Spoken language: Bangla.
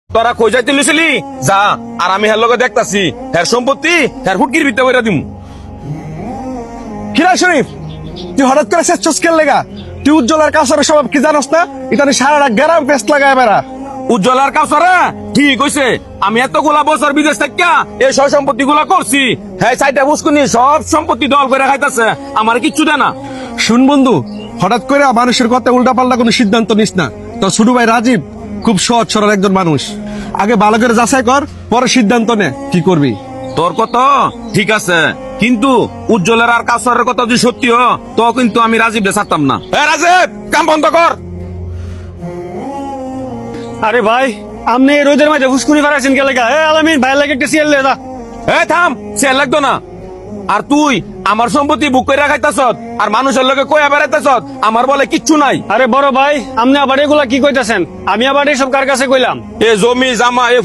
তোরা কই যাইতে লইছিলি যা, আর আমি হের লগে দেখতাছি হের সম্পত্তি হের ফুটকির ভিতরে কইরা দিমু। কিরা শরীফ, তুই হঠাৎ করে শেষ চস্কের লেগা? তুই উজ্জ্বলার কাছের স্বভাব কি জানোস না? এটা সারা গ্রাম পেস্ট লাগায় বেড়া। উজ্জ্বলার কাছরে ঠিক হইছে, আমি এতগুলা বছর বিদেশ থাকিয়া এই সব সম্পত্তি গুলা করছি, হ্যাঁ সাইডে বুঝকুনি সব সম্পত্তি দল করে খাইতাছে, আমার কিচ্ছু দেয় না। শুন বন্ধু, হঠাৎ করে মানুষের কথা উল্টা পাল্টা কোনো সিদ্ধান্ত নিস না। তোর ছোট ভাই রাজীব খুব সহজ সরল একজন মানুষ। আগে ভালো করে যাচাই কর, পরে সিদ্ধান্ত নে কি করবি। তোর কথা ঠিক আছে, কিন্তু উজ্জ্বলের আর কাছরের কথা যদি সত্যি হ, তো কিন্তু আমি রাজীব ছাড়তাম না। রাজীব, কাম বন্ধ কর। আরে ভাই, আপনি এই রোদের মাঝে ফুসকুনি ফারাইছেন কে লেগা? আলামিন ভাই লাগে একটা সিয়াল লেদা। থাম, সে লাগতো না। আর তুই আমার সম্পত্তি বুক করে রাখাইতাছ আর মানুষের লোকে কইয়া বেড়াইতাছ, আমার বলে কিচ্ছু নাই। আরে বড় ভাই, আপনি আবার এগুলা কি কইতাছেন? আমি আবার এইসব কার কাছে কইলাম? এ জমি জামা এ